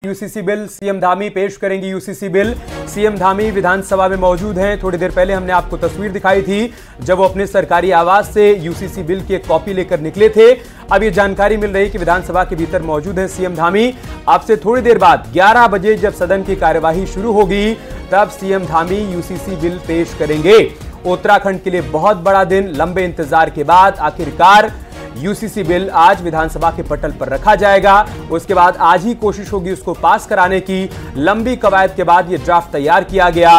UCC bill CM Dhami पेश करेंगे। UCC bill CM Dhami विधानसभा में मौजूद हैं। थोड़ी देर पहले हमने आपको तस्वीर दिखाई थी जब वो अपने सरकारी आवास से यूसीसी बिल की एक कॉपी लेकर निकले थे। अब ये जानकारी मिल रही कि विधानसभा के भीतर मौजूद है सीएम धामी। अब से थोड़ी देर बाद 11 बजे जब सदन की कार्यवाही शुरू होगी तब सीएम धामी यूसीसी बिल पेश करेंगे। उत्तराखंड के लिए बहुत बड़ा दिन, लंबे इंतजार के बाद आखिरकार यूसीसी बिल आज विधानसभा के पटल पर रखा जाएगा। उसके बाद आज ही कोशिश होगी उसको पास कराने की। लंबी कवायद के बाद यह ड्राफ्ट तैयार किया गया।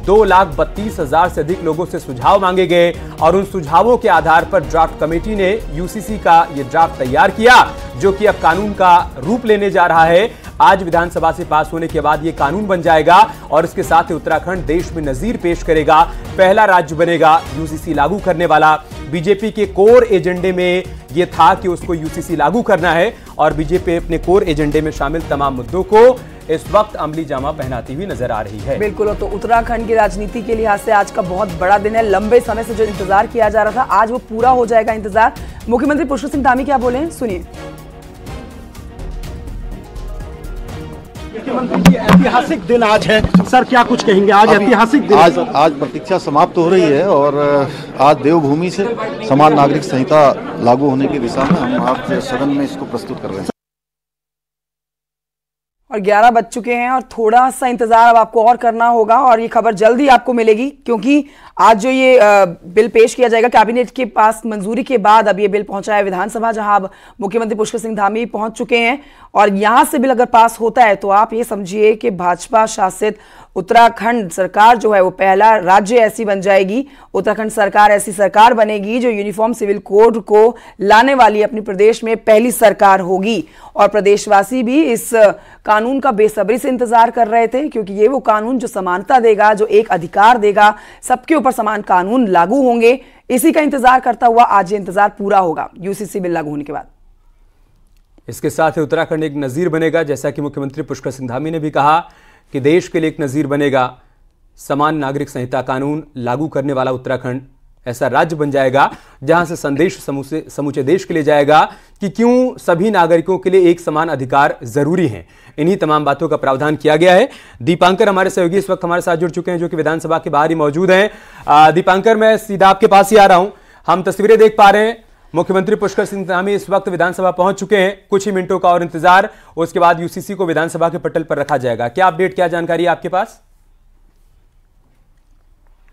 2,32,000 से अधिक लोगों से सुझाव मांगे गए और उन सुझावों के आधार पर ड्राफ्ट कमेटी ने यूसीसी का यह ड्राफ्ट तैयार किया, जो कि अब कानून का रूप लेने जा रहा है। आज विधानसभा से पास होने के बाद यह कानून बन जाएगा और इसके साथ ही उत्तराखंड देश में नजीर पेश करेगा। पहला राज्य बनेगा यूसीसी लागू करने वाला। बीजेपी के कोर एजेंडे में यह था कि उसको यूसीसी लागू करना है और बीजेपी अपने कोर एजेंडे में शामिल तमाम मुद्दों को इस वक्त अमली जामा पहनाती हुई नजर आ रही है। बिल्कुल। तो उत्तराखंड की राजनीति के लिहाज से आज का बहुत बड़ा दिन है। लंबे समय से जो इंतजार किया जा रहा था आज वो पूरा हो जाएगा इंतजार। मुख्यमंत्री पुष्कर सिंह धामी क्या बोले, सुनिए। मुख्यमंत्री जी, ऐतिहासिक दिन आज है सर, क्या कुछ कहेंगे? आज ऐतिहासिक दिन, आज प्रतीक्षा समाप्त हो रही है और आज देवभूमि से समान नागरिक संहिता लागू होने की दिशा में हम आज सदन में इसको प्रस्तुत कर रहे हैं। और 11 बज चुके हैं और थोड़ा सा इंतजार अब आपको और करना होगा और ये खबर जल्दी आपको मिलेगी, क्योंकि आज जो ये बिल पेश किया जाएगा कैबिनेट के पास मंजूरी के बाद अब ये बिल पहुंचा है विधानसभा, जहां अब मुख्यमंत्री पुष्कर सिंह धामी पहुंच चुके हैं। और यहां से बिल अगर पास होता है तो आप ये समझिए कि भाजपा शासित उत्तराखंड सरकार जो है वो पहला राज्य ऐसी बन जाएगी। उत्तराखंड सरकार ऐसी सरकार बनेगी जो यूनिफॉर्म सिविल कोड को लाने वाली अपने प्रदेश में पहली सरकार होगी। और प्रदेशवासी भी इस कानून का बेसब्री से इंतजार कर रहे थे, क्योंकि ये वो कानून जो समानता देगा, जो एक अधिकार देगा, सबके ऊपर समान कानून लागू होंगे। इसी का इंतजार करता हुआ आज ये इंतजार पूरा होगा यूसीसी बिल लागू होने के बाद। इसके साथ ही उत्तराखंड एक नजीर बनेगा, जैसा कि मुख्यमंत्री पुष्कर सिंह धामी ने भी कहा कि देश के लिए एक नजीर बनेगा। समान नागरिक संहिता कानून लागू करने वाला उत्तराखंड ऐसा राज्य बन जाएगा जहां से संदेश समूचे देश के लिए जाएगा कि क्यों सभी नागरिकों के लिए एक समान अधिकार जरूरी हैं। इन्हीं तमाम बातों का प्रावधान किया गया है। दीपांकर हमारे सहयोगी इस वक्त हमारे साथ जुड़ चुके हैं, जो कि विधानसभा के बाहर ही मौजूद हैं। दीपांकर, मैं सीधा आपके पास ही आ रहा हूं। हम तस्वीरें देख पा रहे हैं, मुख्यमंत्री पुष्कर सिंह धामी इस वक्त विधानसभा पहुंच चुके हैं। कुछ ही मिनटों का और इंतजार, उसके बाद यूसीसी को विधानसभा के पटल पर रखा जाएगा। क्या अपडेट, क्या जानकारी है आपके पास?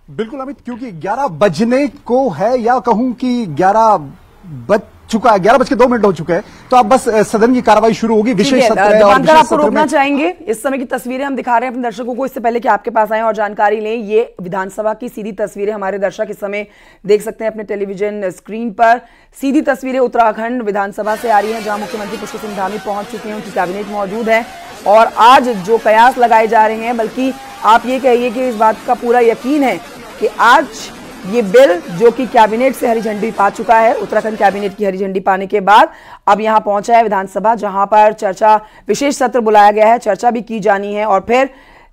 बिल्कुल अमित, क्योंकि 11 बजने को है, या कहूं कि 11 बज चुका है, 11:02 हो चुके हैं, तो अब बस सदन की कार्रवाई शुरू होगी। विशेष सत्र आपको रोकना चाहेंगे। इस समय की तस्वीरें हम दिखा रहे हैं अपने दर्शकों को, इससे पहले कि आपके पास आए और जानकारी लें। ये विधानसभा की सीधी तस्वीरें हमारे दर्शक इस समय देख सकते हैं अपने टेलीविजन स्क्रीन पर। सीधी तस्वीरें उत्तराखंड विधानसभा से आ रही है, जहां मुख्यमंत्री पुष्कर सिंह धामी पहुंच चुके हैं, उनकी कैबिनेट मौजूद है। और आज जो कयास लगाए जा रहे हैं, बल्कि आप ये कहिए कि इस बात का पूरा यकीन है कि आज ये बिल जो कि कैबिनेट से हरी झंडी पा चुका है, उत्तराखंड कैबिनेट की हरी झंडी पाने के बाद अब यहां पहुंचा है विधानसभा, जहां पर चर्चा, विशेष सत्र बुलाया गया है, चर्चा भी की जानी है। और फिर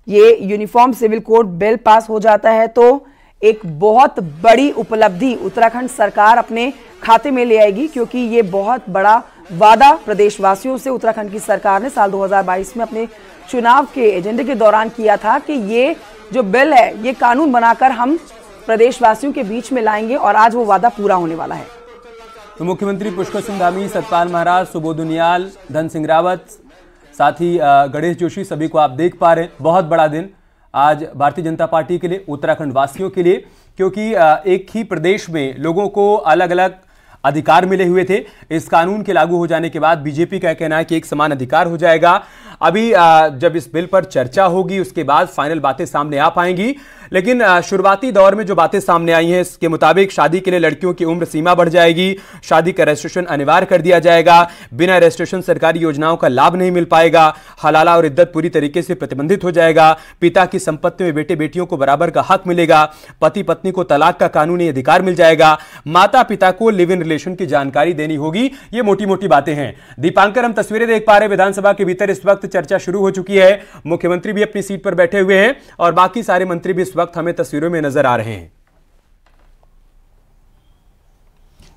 ये uniform civil code bill pass हो जाता है तो एक बहुत बड़ी उपलब्धि उत्तराखंड सरकार अपने खाते में ले आएगी, क्योंकि ये बहुत बड़ा वादा प्रदेशवासियों से उत्तराखंड की सरकार ने साल 2022 में अपने चुनाव के एजेंडे के दौरान किया था कि ये जो बिल है ये कानून बनाकर हम प्रदेशवासियों के बीच में लाएंगे, और आज वो वादा पूरा होने वाला है। तो मुख्यमंत्री पुष्कर सिंह धामी, सतपाल महाराज, सुबोध उनियाल, धन सिंह रावत, साथ ही गणेश जोशी, सभी को आप देख पा रहे हैं। बहुत बड़ा दिन आज भारतीय जनता पार्टी के लिए, उत्तराखंड वासियों के लिए, क्योंकि एक ही प्रदेश में लोगों को अलग अलग अधिकार मिले हुए थे। इस कानून के लागू हो जाने के बाद बीजेपी का कहना है कि एक समान अधिकार हो जाएगा। अभी जब इस बिल पर चर्चा होगी उसके बाद फाइनल बातें सामने आ पाएंगी, लेकिन शुरुआती दौर में जो बातें सामने आई हैं इसके मुताबिक शादी के लिए लड़कियों की उम्र सीमा बढ़ जाएगी, शादी का रजिस्ट्रेशन अनिवार्य कर दिया जाएगा, बिना रजिस्ट्रेशन सरकारी योजनाओं का लाभ नहीं मिल पाएगा, हलाला और इद्दत पूरी तरीके से प्रतिबंधित हो जाएगा, पिता की संपत्ति में बेटे बेटियों को बराबर का हक मिलेगा, पति पत्नी को तलाक का कानूनी अधिकार मिल जाएगा, माता पिता को लिव इन रिलेशन की जानकारी देनी होगी। ये मोटी मोटी बातें हैं। दीपांकर, हम तस्वीरें देख पा रहे हैं विधानसभा के भीतर इस वक्त चर्चा शुरू हो चुकी है। मुख्यमंत्री भी अपनी सीट पर बैठे हुए हैं और बाकी सारे मंत्री भी इस वक्त हमें तस्वीरों में नजर आ रहे हैं।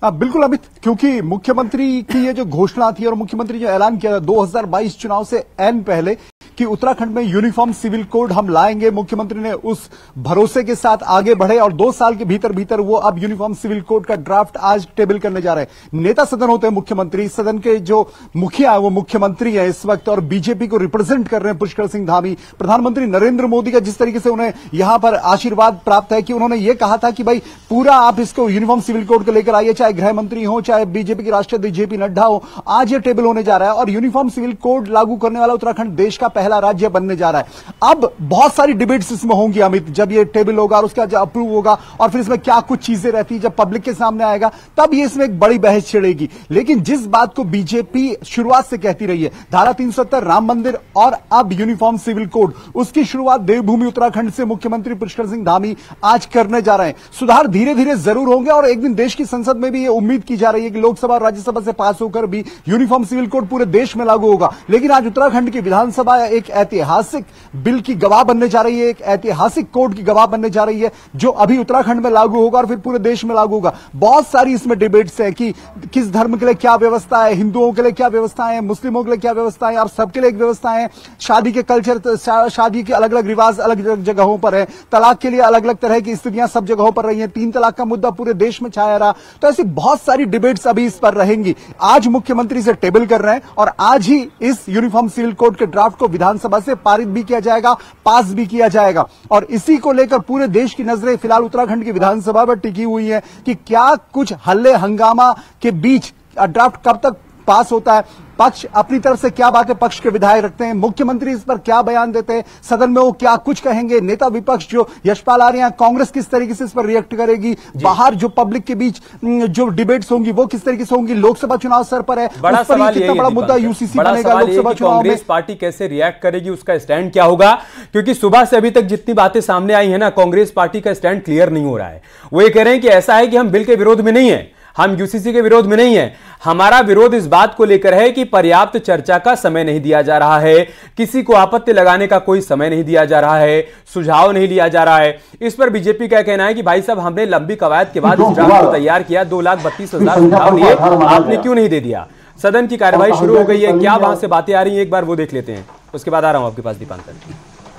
बिल्कुल अमित, क्योंकि मुख्यमंत्री की ये जो घोषणा थी और मुख्यमंत्री जो ऐलान किया 2022 चुनाव से ऐन पहले कि उत्तराखंड में यूनिफॉर्म सिविल कोड हम लाएंगे, मुख्यमंत्री ने उस भरोसे के साथ आगे बढ़े और 2 साल के भीतर भीतर वो अब यूनिफॉर्म सिविल कोड का ड्राफ्ट आज टेबल करने जा रहे हैं। नेता सदन होते हैं मुख्यमंत्री, सदन के जो मुखिया है वो मुख्यमंत्री है इस वक्त और बीजेपी को रिप्रेजेंट कर रहे हैं पुष्कर सिंह धामी। प्रधानमंत्री नरेंद्र मोदी का जिस तरीके से उन्हें यहां पर आशीर्वाद प्राप्त है कि उन्होंने ये कहा था कि भाई पूरा आप इसको यूनिफॉर्म सिविल कोड को लेकर आइए, चाहे गृह मंत्री हो, चाहे बीजेपी के राष्ट्रीय अध्यक्ष जेपी नड्डा हो, आज ये टेबल होने जा रहा है और यूनिफॉर्म सिविल कोड लागू करने वाला उत्तराखंड देश का पहला राज्य बनने जा रहा है। अब बहुत सारी डिबेट्स इसमें होंगी अमित, जब ये टेबल होगा और उसका अप्रूव होगा और फिर इसमें क्या कुछ चीजें रहती, जब पब्लिक के सामने आएगा तब ये इसमें एक बड़ी बहस छिड़ेगी। लेकिन जिस बात को बीजेपी शुरुआत से कहती रही है, धारा 370 राम मंदिर और अब यूनिफॉर्म सिविल कोड, उसकी शुरुआत देवभूमि उत्तराखंड से मुख्यमंत्री पुष्कर सिंह धामी आज करने जा रहे हैं। सुधार धीरे धीरे जरूर होंगे और एक दिन देश की संसद में भी ये उम्मीद की जा रही है कि लोकसभा और राज्यसभा से पास होकर भी यूनिफॉर्म सिविल कोड पूरे देश में लागू होगा। लेकिन आज उत्तराखंड की विधानसभा एक ऐतिहासिक बिल की गवाह बनने जा रही है, एक ऐतिहासिक कोड की गवाह बनने जा रही है जो अभी उत्तराखंड में लागू होगा और फिर पूरे देश में लागू होगा। बहुत सारी इसमें डिबेट्स है कि किस धर्म के लिए क्या व्यवस्था है, हिंदुओं के लिए क्या व्यवस्था है, मुस्लिमों के लिए क्या व्यवस्था है, आप सबके लिए एक व्यवस्था है। शादी के कल्चर, शादी के अलग अलग रिवाज अलग अलग जगहों पर है, तलाक के लिए अलग अलग तरह की स्थितियां सब जगहों पर रही हैं, 3 तलाक का मुद्दा पूरे देश में छाया रहा। तो ऐसी बहुत सारी डिबेट्स अभी इस पर रहेंगी। आज मुख्यमंत्री से टेबल कर रहे हैं और आज ही इस यूनिफॉर्म सिविल कोड के ड्राफ्ट को विधानसभा से पारित भी किया जाएगा, पास भी किया जाएगा और इसी को लेकर पूरे देश की नजरें फिलहाल उत्तराखंड की विधानसभा पर टिकी हुई है कि क्या कुछ हल्ले हंगामा के बीच ड्राफ्ट कब तक पास होता है। पक्ष अपनी तरफ से क्या बातें पक्ष के विधायक रखते हैं, मुख्यमंत्री इस पर क्या बयान देते हैं, सदन में वो क्या कुछ कहेंगे, नेता विपक्ष जो यशपाल आर्य, कांग्रेस किस तरीके से इस पर रिएक्ट करेगी, बाहर जो पब्लिक के बीच जो डिबेट्स होंगी वो किस तरीके से होंगी। लोकसभा चुनाव सर पर है, बड़ा उस पर सवाल कितना बड़ा मुद्दा यूसीसी बनेगा लोकसभा चुनाव में। कांग्रेस पार्टी कैसे रिएक्ट करेगी, उसका स्टैंड क्या होगा, क्योंकि सुबह से अभी तक जितनी बातें सामने आई है ना, कांग्रेस पार्टी का स्टैंड क्लियर नहीं हो रहा है। वो ये कह रहे हैं कि ऐसा है कि हम बिल के विरोध में नहीं है, हम यूसीसी के विरोध में नहीं है, हमारा विरोध इस बात को लेकर है कि पर्याप्त चर्चा का समय नहीं दिया जा रहा है, किसी को आपत्ति लगाने का कोई समय नहीं दिया जा रहा है, सुझाव नहीं लिया जा रहा है। इस पर बीजेपी का कहना है कि भाई साहब, हमने लंबी कवायद के बाद इस ड्राफ्ट को तैयार किया, 2,32,000 सुझाव लिए, आपने क्यों नहीं दे दिया। सदन की कार्यवाही शुरू हो गई है, क्या वहां से बातें आ रही है एक बार वो देख लेते हैं, उसके बाद आ रहा हूं आपके पास दीपांकर।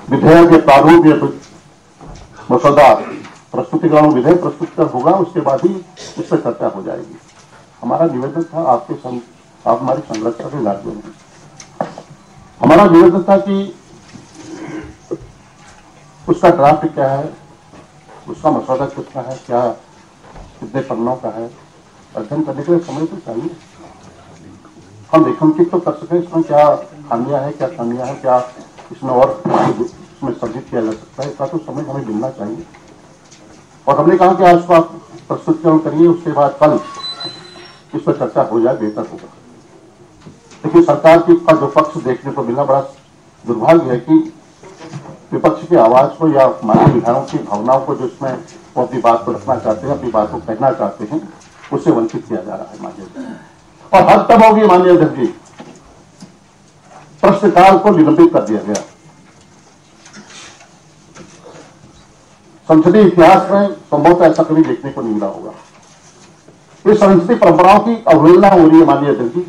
विधेयक के प्रारूप या मसौदा प्रस्तुतिकरण विधेयक प्रस्तुत होगा, उसके बाद ही उस पर चर्चा हो जाएगी। हमारा निवेदन था आप हमारी संरक्षण के राज्यों में, हमारा निवेदन था कि उसका ड्राफ्ट क्या है, उसका मसौदा कितना है, क्या कितने पन्नों का है, अध्ययन करने के लिए समय तो चाहिए। हम रेखांकित तो कर सकें इसमें क्या खामियां है, क्या कमियां है, क्या इसमें और इसमें संचित किया जा सकता है, इसका तो समय हमें मिलना चाहिए। और हमने कहा कि आज को आप प्रस्तुतिकरण करिए, उसके बाद कल इस पर चर्चा हो जाए, बेहतर होगा। लेकिन सरकार का जो पक्ष देखने को मिला, बड़ा दुर्भाग्य है कि विपक्ष की आवाज को या माननीय विधायकों की भावनाओं को, जो इसमें वो अपनी बात को रखना चाहते हैं, अपनी बात को कहना चाहते हैं, उससे वंचित किया जा रहा है माननीय। और हद तब होगी माननीय अध्यक्ष जी, प्रश्नकाल को निलंबित कर दिया गया। संसदीय इतिहास में संभवतः ऐसा कभी देखने को नहीं मिला होगा। इस संसदीय परंपराओं की अवहेलना हो रही है माननीय अध्यक्ष जी।